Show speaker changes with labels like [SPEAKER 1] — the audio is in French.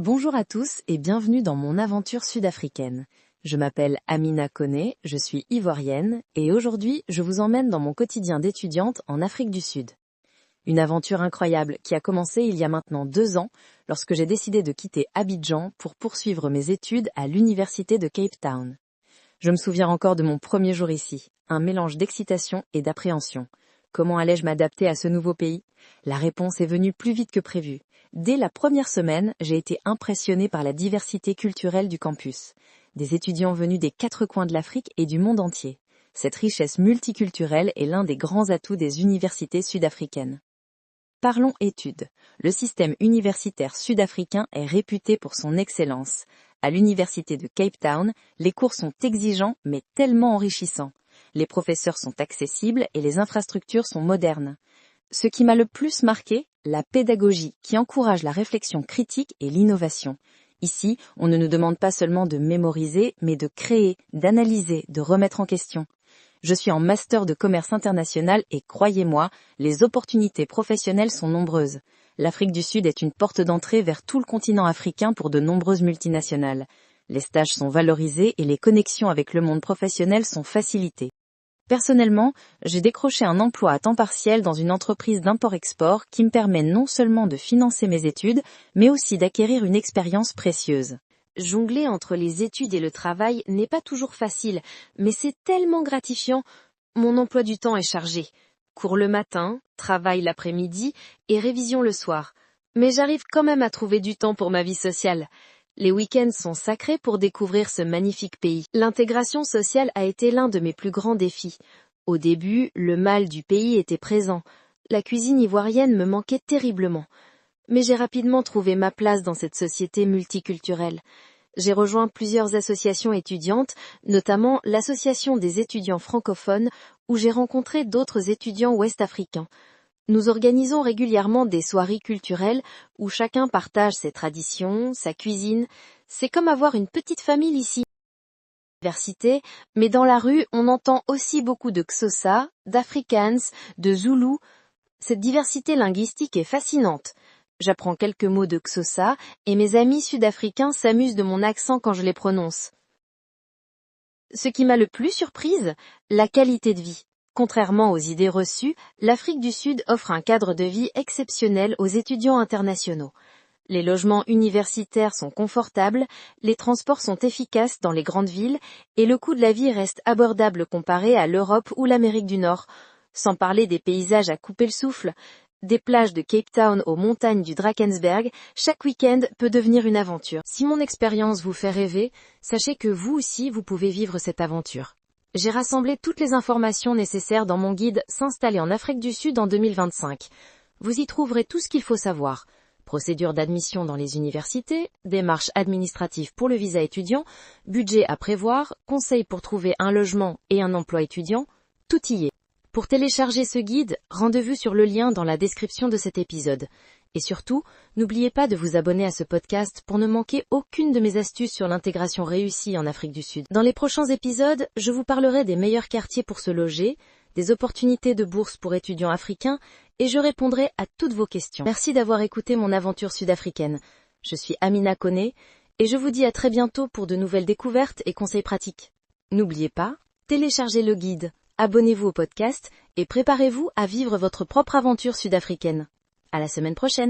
[SPEAKER 1] Bonjour à tous et bienvenue dans mon aventure sud-africaine. Je m'appelle Amina Koné, je suis ivoirienne et aujourd'hui je vous emmène dans mon quotidien d'étudiante en Afrique du Sud. Une aventure incroyable qui a commencé il y a maintenant 2 ans lorsque j'ai décidé de quitter Abidjan pour poursuivre mes études à l'université de Cape Town. Je me souviens encore de mon premier jour ici, un mélange d'excitation et d'appréhension. Comment allais-je m'adapter à ce nouveau pays? La réponse est venue plus vite que prévu. Dès la première semaine, j'ai été impressionnée par la diversité culturelle du campus. Des étudiants venus des 4 coins de l'Afrique et du monde entier. Cette richesse multiculturelle est l'un des grands atouts des universités sud-africaines. Parlons études. Le système universitaire sud-africain est réputé pour son excellence. À l'université de Cape Town, les cours sont exigeants mais tellement enrichissants. Les professeurs sont accessibles et les infrastructures sont modernes. Ce qui m'a le plus marqué, la pédagogie qui encourage la réflexion critique et l'innovation. Ici, on ne nous demande pas seulement de mémoriser, mais de créer, d'analyser, de remettre en question. Je suis en master de commerce international et croyez-moi, les opportunités professionnelles sont nombreuses. L'Afrique du Sud est une porte d'entrée vers tout le continent africain pour de nombreuses multinationales. Les stages sont valorisés et les connexions avec le monde professionnel sont facilitées. Personnellement, j'ai décroché un emploi à temps partiel dans une entreprise d'import-export qui me permet non seulement de financer mes études, mais aussi d'acquérir une expérience précieuse. Jongler entre les études et le travail n'est pas toujours facile, mais c'est tellement gratifiant. Mon emploi du temps est chargé. Cours le matin, travail l'après-midi et révision le soir. Mais j'arrive quand même à trouver du temps pour ma vie sociale. Les week-ends sont sacrés pour découvrir ce magnifique pays. L'intégration sociale a été l'un de mes plus grands défis. Au début, le mal du pays était présent. La cuisine ivoirienne me manquait terriblement. Mais j'ai rapidement trouvé ma place dans cette société multiculturelle. J'ai rejoint plusieurs associations étudiantes, notamment l'association des étudiants francophones, où j'ai rencontré d'autres étudiants ouest-africains. Nous organisons régulièrement des soirées culturelles où chacun partage ses traditions, sa cuisine. C'est comme avoir une petite famille ici. Université, mais dans la rue, on entend aussi beaucoup de Xhosa, d'Afrikaans, de Zulu. Cette diversité linguistique est fascinante. J'apprends quelques mots de Xhosa et mes amis sud-africains s'amusent de mon accent quand je les prononce. Ce qui m'a le plus surprise, la qualité de vie. Contrairement aux idées reçues, l'Afrique du Sud offre un cadre de vie exceptionnel aux étudiants internationaux. Les logements universitaires sont confortables, les transports sont efficaces dans les grandes villes et le coût de la vie reste abordable comparé à l'Europe ou l'Amérique du Nord. Sans parler des paysages à couper le souffle, des plages de Cape Town aux montagnes du Drakensberg, chaque week-end peut devenir une aventure. Si mon expérience vous fait rêver, sachez que vous aussi vous pouvez vivre cette aventure. J'ai rassemblé toutes les informations nécessaires dans mon guide S'installer en Afrique du Sud en 2025. Vous y trouverez tout ce qu'il faut savoir. Procédure d'admission dans les universités, démarches administratives pour le visa étudiant, budget à prévoir, conseils pour trouver un logement et un emploi étudiant, tout y est. Pour télécharger ce guide, rendez-vous sur le lien dans la description de cet épisode. Et surtout, n'oubliez pas de vous abonner à ce podcast pour ne manquer aucune de mes astuces sur l'intégration réussie en Afrique du Sud. Dans les prochains épisodes, je vous parlerai des meilleurs quartiers pour se loger, des opportunités de bourse pour étudiants africains, et je répondrai à toutes vos questions. Merci d'avoir écouté mon aventure sud-africaine. Je suis Amina Koné, et je vous dis à très bientôt pour de nouvelles découvertes et conseils pratiques. N'oubliez pas, téléchargez le guide, abonnez-vous au podcast, et préparez-vous à vivre votre propre aventure sud-africaine. À la semaine prochaine.